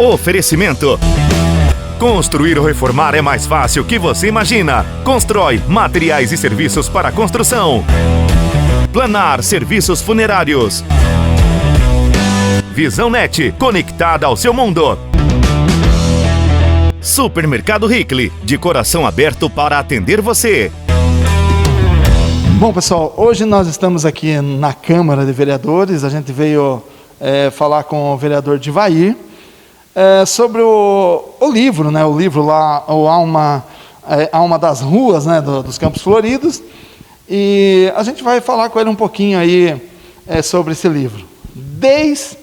Oferecimento. Construir ou reformar é mais fácil que você imagina. Constrói materiais e serviços para construção. Planar serviços funerários. Visão Net, conectada ao seu mundo. Supermercado Hickley, de coração aberto para atender você. Bom, pessoal, hoje nós estamos aqui na Câmara de Vereadores. A gente veio falar com o vereador Divair sobre o livro, né? O livro lá, o Alma das Ruas, né? Dos Campos Floridos. E a gente vai falar com ele um pouquinho aí sobre esse livro. Desde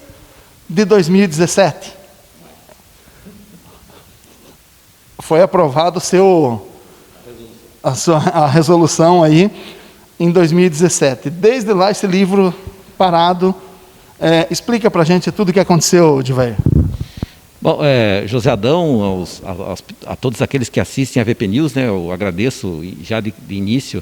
2017 foi aprovado a resolução aí em 2017. Desde lá esse livro parado. Explica para a gente tudo o que aconteceu, Divair. Bom, José Adão, a todos aqueles que assistem a VP News, né, eu agradeço já de início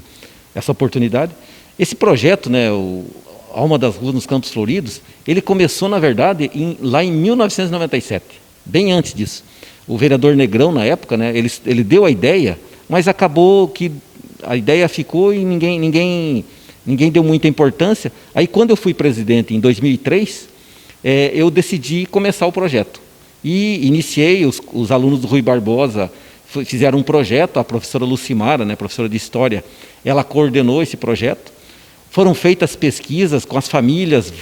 essa oportunidade. Esse projeto, né, o Alma das Ruas nos Campos Floridos, ele começou, na verdade, lá em 1997, bem antes disso. O vereador Negrão, na época, né, ele deu a ideia, mas acabou que a ideia ficou e ninguém deu muita importância. Aí, quando eu fui presidente, em 2003, eu decidi começar o projeto. E iniciei, os alunos do Rui Barbosa fizeram um projeto, a professora Lucimara, né, professora de História, ela coordenou esse projeto. Foram feitas pesquisas com as famílias,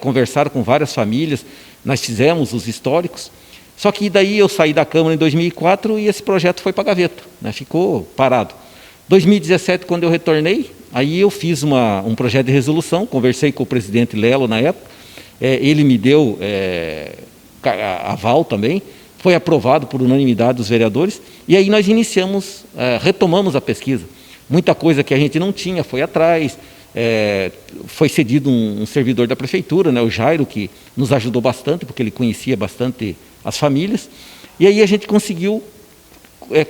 conversaram com várias famílias, nós fizemos os históricos. Só que daí eu saí da Câmara em 2004 e esse projeto foi para a gaveta, né, ficou parado. 2017, quando eu retornei, aí eu fiz um projeto de resolução, conversei com o presidente Lelo na época, ele me deu aval também, foi aprovado por unanimidade dos vereadores, e aí nós retomamos a pesquisa. Muita coisa que a gente não tinha foi atrás, foi cedido um servidor da prefeitura, né, o Jairo, que nos ajudou bastante, porque ele conhecia bastante as famílias, e aí a gente conseguiu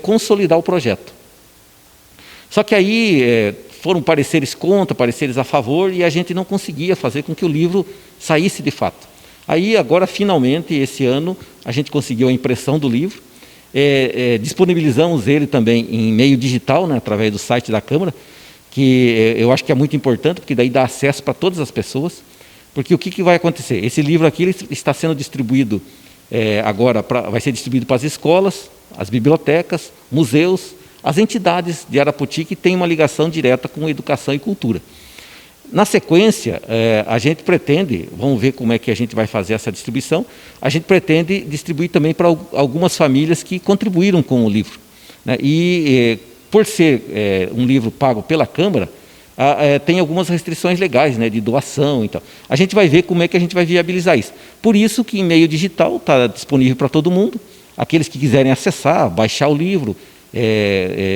consolidar o projeto. Só que aí foram pareceres contra, pareceres a favor, e a gente não conseguia fazer com que o livro saísse de fato. Aí, agora, finalmente, esse ano, a gente conseguiu a impressão do livro, disponibilizamos ele também em meio digital, né, através do site da Câmara, que eu acho que é muito importante, porque daí dá acesso para todas as pessoas, porque o que vai acontecer? Esse livro aqui ele está sendo distribuído agora, vai ser distribuído para as escolas, as bibliotecas, museus, as entidades de Arapoti que têm uma ligação direta com educação e cultura. Na sequência, a gente pretende, vamos ver como é que a gente vai fazer essa distribuição, a gente pretende distribuir também para algumas famílias que contribuíram com o livro, né? E por ser um livro pago pela Câmara, tem algumas restrições legais, né, de doação e tal. A gente vai ver como é que a gente vai viabilizar isso. Por isso que em meio digital está disponível para todo mundo, aqueles que quiserem acessar, baixar o livro,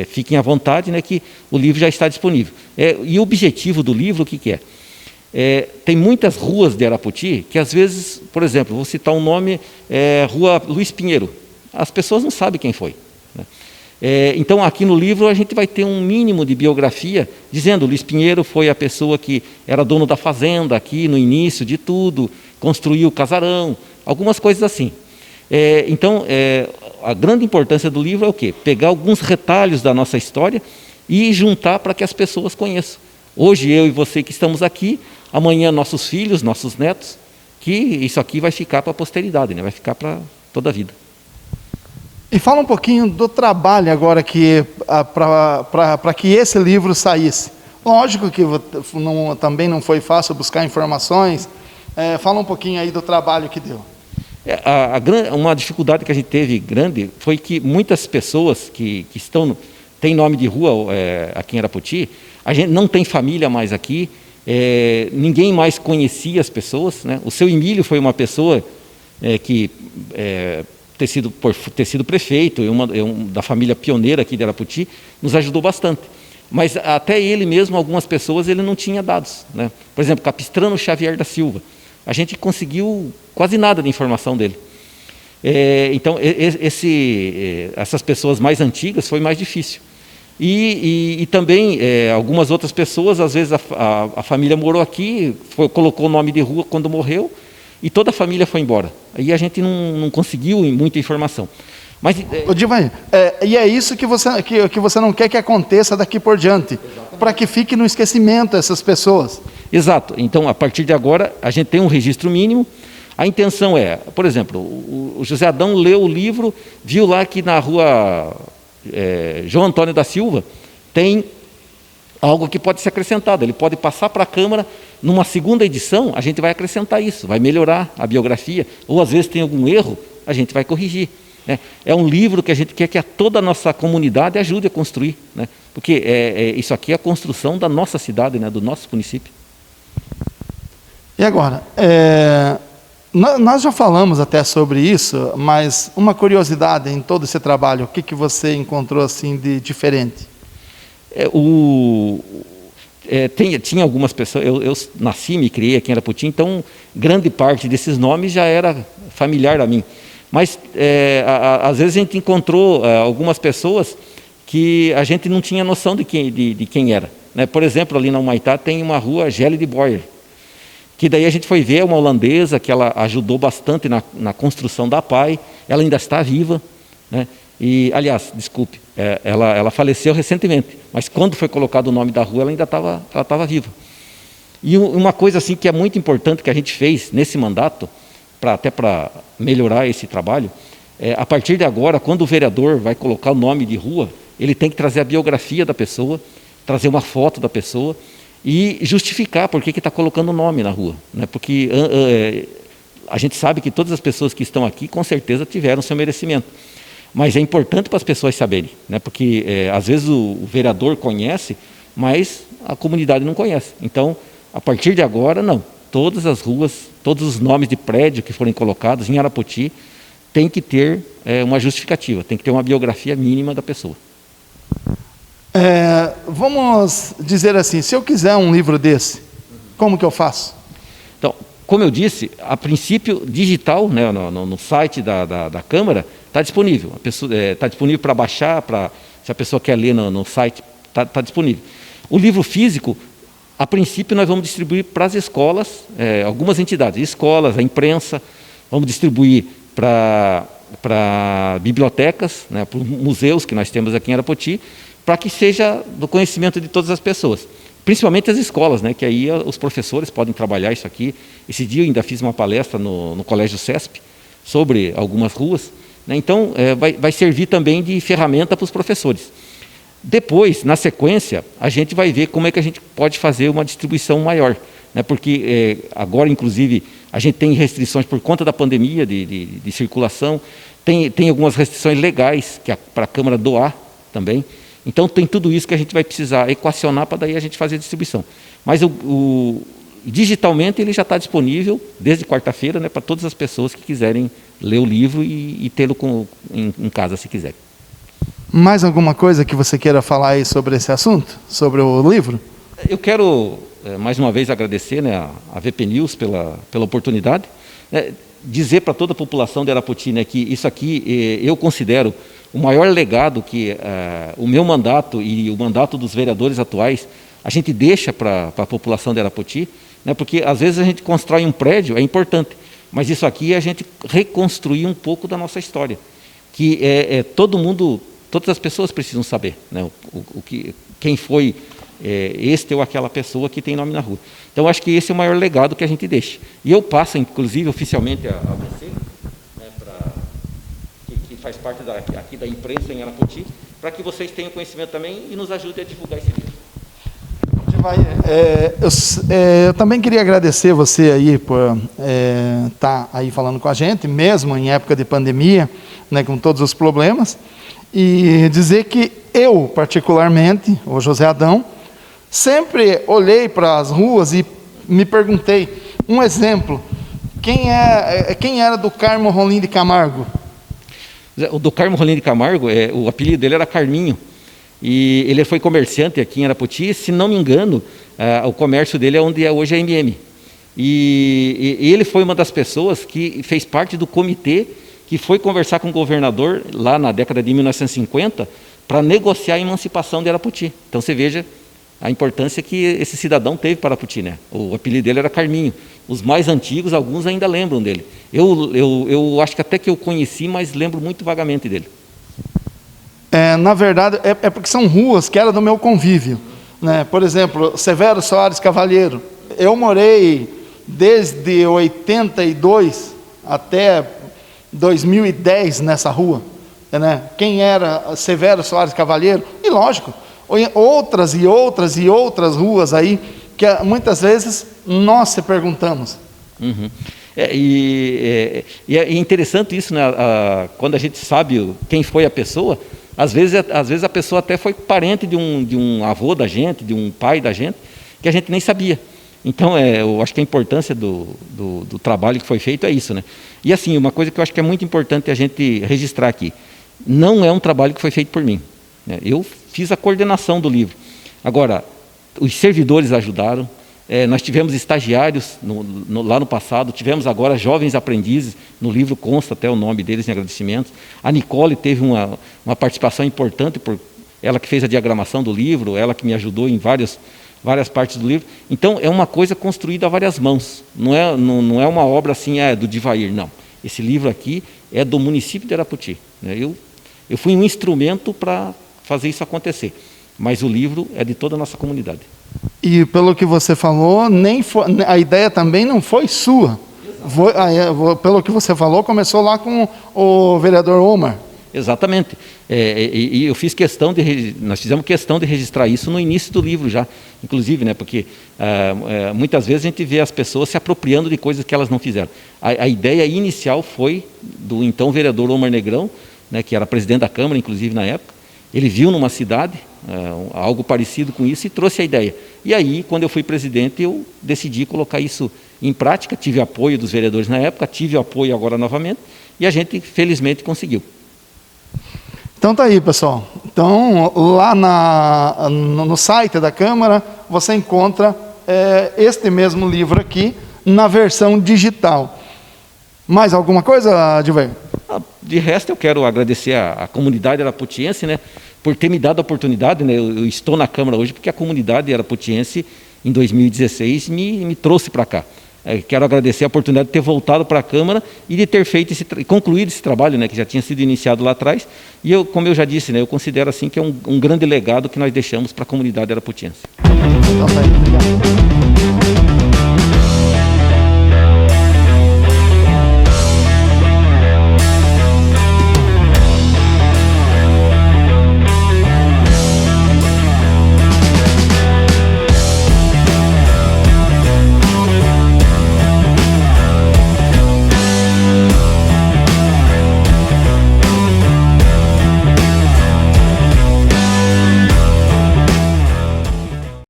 fiquem à vontade, né, que o livro já está disponível. E o objetivo do livro, o que é? Tem muitas ruas de Arapoti que, às vezes, por exemplo, vou citar um nome, Rua Luiz Pinheiro. As pessoas não sabem quem foi, né? Então, aqui no livro, a gente vai ter um mínimo de biografia, dizendo Luiz Pinheiro foi a pessoa que era dono da fazenda aqui no início de tudo, construiu o casarão, algumas coisas assim. Então, a grande importância do livro é o quê? Pegar alguns retalhos da nossa história e juntar para que as pessoas conheçam. Hoje, eu e você que estamos aqui, amanhã nossos filhos, nossos netos, que isso aqui vai ficar para a posteridade, né? Vai ficar para toda a vida. E fala um pouquinho do trabalho agora para que esse livro saísse. Lógico que também não foi fácil buscar informações. Fala um pouquinho aí do trabalho que deu. Uma dificuldade que a gente teve grande foi que muitas pessoas que têm nome de rua aqui em Arapoti, a gente não tem família mais aqui, ninguém mais conhecia as pessoas, né? O seu Emílio foi uma pessoa que, por ter sido prefeito, da família pioneira aqui de Arapoti, nos ajudou bastante. Mas até ele mesmo, algumas pessoas, ele não tinha dados, né? Por exemplo, Capistrano Xavier da Silva. A gente conseguiu quase nada de informação dele. Então, essas pessoas mais antigas foi mais difícil. E também algumas outras pessoas, às vezes a família morou aqui, colocou o nome de rua quando morreu, e toda a família foi embora. Aí a gente não conseguiu muita informação. Mas, Ô, Divan, e é isso que você não quer que aconteça daqui por diante, para que fique no esquecimento essas pessoas. Exato. Então, a partir de agora, a gente tem um registro mínimo. A intenção é, por exemplo, o José Adão leu o livro, viu lá que na rua João Antônio da Silva tem algo que pode ser acrescentado. Ele pode passar para a Câmara, numa segunda edição, a gente vai acrescentar isso, vai melhorar a biografia, ou às vezes tem algum erro, a gente vai corrigir. Né? É um livro que a gente quer que toda a nossa comunidade ajude a construir, né? Porque isso aqui é a construção da nossa cidade, né? Do nosso município. E agora, nós já falamos até sobre isso, mas uma curiosidade em todo esse trabalho, o que você encontrou assim de diferente? Tinha algumas pessoas, eu nasci, me criei aqui em Arapoti, então grande parte desses nomes já era familiar a mim. Mas às vezes a gente encontrou algumas pessoas que a gente não tinha noção de quem era. Né? Por exemplo, ali na Humaitá tem uma rua Gelle de Boyer, que daí a gente foi ver uma holandesa que ela ajudou bastante na construção da PAI, ela ainda está viva, né? E, aliás, desculpe, ela faleceu recentemente, mas quando foi colocado o nome da rua, ela ainda estava viva. E uma coisa assim que é muito importante que a gente fez nesse mandato, até para melhorar esse trabalho, a partir de agora, quando o vereador vai colocar o nome de rua, ele tem que trazer a biografia da pessoa, trazer uma foto da pessoa e justificar por que está colocando o nome na rua. Né? Porque a gente sabe que todas as pessoas que estão aqui, com certeza, tiveram seu merecimento. Mas é importante para as pessoas saberem, né? Porque às vezes o vereador conhece, mas a comunidade não conhece. Então, a partir de agora, não. Todas as ruas, todos os nomes de prédio que forem colocados em Arapoti tem que ter uma justificativa, tem que ter uma biografia mínima da pessoa. Vamos dizer assim, se eu quiser um livro desse, como que eu faço? Então, como eu disse, a princípio digital, né, no site da Câmara, está disponível. Está disponível para baixar, se a pessoa quer ler no site, está disponível. O livro físico, a princípio, nós vamos distribuir para as escolas, algumas entidades, escolas, a imprensa, vamos distribuir para bibliotecas, né, para museus que nós temos aqui em Arapoti, para que seja do conhecimento de todas as pessoas, principalmente as escolas, né, que aí os professores podem trabalhar isso aqui. Esse dia eu ainda fiz uma palestra no Colégio CESP sobre algumas ruas, né, então vai servir também de ferramenta para os professores. Depois, na sequência, a gente vai ver como é que a gente pode fazer uma distribuição maior, né, porque agora, inclusive, a gente tem restrições por conta da pandemia de circulação, tem algumas restrições legais para a Câmara doar também. Então, tem tudo isso que a gente vai precisar equacionar para daí a gente fazer a distribuição. Mas digitalmente ele já está disponível desde quarta-feira, né, para todas as pessoas que quiserem ler o livro e tê-lo em casa, se quiserem. Mais alguma coisa que você queira falar aí sobre esse assunto? Sobre o livro? Eu quero, mais uma vez, agradecer, né, a VP News pela oportunidade. Dizer para toda a população de Arapoti, né, que isso aqui eu considero o maior legado que o meu mandato e o mandato dos vereadores atuais a gente deixa para a população de Arapoti, né, porque às vezes a gente constrói um prédio, é importante, mas isso aqui é a gente reconstruir um pouco da nossa história, que todas as pessoas precisam saber, né, quem foi este ou aquela pessoa que tem nome na rua. Então, acho que esse é o maior legado que a gente deixa. E eu passo, inclusive, oficialmente a você, né, que faz parte aqui da imprensa em Arapoti, para que vocês tenham conhecimento também e nos ajudem a divulgar esse livro. Eu também queria agradecer você aí por estar aí falando com a gente, mesmo em época de pandemia, né, com todos os problemas, e dizer que eu, particularmente, o José Adão, sempre olhei para as ruas e me perguntei, um exemplo, quem era do Carmo Rolim de Camargo? O do Carmo Rolim de Camargo, o apelido dele era Carminho, e ele foi comerciante aqui em Arapoti. Se não me engano, o comércio dele é onde hoje é a MM. E ele foi uma das pessoas que fez parte do comitê que foi conversar com o governador lá na década de 1950 para negociar a emancipação de Arapoti. Então você veja a importância que esse cidadão teve para Arapoti, né? O apelido dele era Carminho. os mais antigos, alguns ainda lembram dele. Eu acho que até que eu conheci, mas lembro muito vagamente dele. Na verdade, é porque são ruas que eram do meu convívio, né? Por exemplo, Severo Soares Cavalheiro. Eu morei desde 82 até 2010 nessa rua, né? Quem era Severo Soares Cavalheiro? E lógico, outras e outras e outras ruas aí, que muitas vezes nós se perguntamos. Uhum. E é interessante isso, né? Quando a gente sabe quem foi a pessoa, às vezes a pessoa até foi parente de um avô da gente, de um pai da gente, que a gente nem sabia. Então, eu acho que a importância do trabalho que foi feito é isso, né? E assim, uma coisa que eu acho que é muito importante a gente registrar aqui, não é um trabalho que foi feito por mim, né? Eu fiz a coordenação do livro. Agora, os servidores ajudaram, nós tivemos estagiários lá no passado, tivemos agora jovens aprendizes, no livro consta até o nome deles em agradecimentos. A Nicole teve uma participação importante, ela que fez a diagramação do livro, ela que me ajudou em várias partes do livro. Então, é uma coisa construída a várias mãos, não é uma obra assim, do Divair, não. Esse livro aqui é do município de Arapoti, né? Eu fui um instrumento para fazer isso acontecer, mas o livro é de toda a nossa comunidade. E pelo que você falou, a ideia também não foi sua. Pelo que você falou, começou lá com o vereador Omar. Exatamente. E eu fiz nós fizemos questão de registrar isso no início do livro já, inclusive, né? Porque muitas vezes a gente vê as pessoas se apropriando de coisas que elas não fizeram. A ideia inicial foi do então vereador Omar Negrão, né? Que era presidente da Câmara, inclusive na época. Ele viu numa cidade algo parecido com isso e trouxe a ideia. E aí, quando eu fui presidente, eu decidi colocar isso em prática, tive apoio dos vereadores na época, tive apoio agora novamente, e a gente, felizmente, conseguiu. Então tá aí, pessoal. Então, lá no site da Câmara, você encontra este mesmo livro aqui, na versão digital. Mais alguma coisa, Adilver? De resto, eu quero agradecer a comunidade arapotiense, né, por ter me dado a oportunidade, né? Eu estou na Câmara hoje porque a comunidade arapotiense, em 2016, me trouxe para cá. Quero agradecer a oportunidade de ter voltado para a Câmara e de ter feito concluído esse trabalho, né, que já tinha sido iniciado lá atrás. E como eu já disse, né, eu considero assim que é um grande legado que nós deixamos para a comunidade arapotiense. Então, tá aí, obrigado.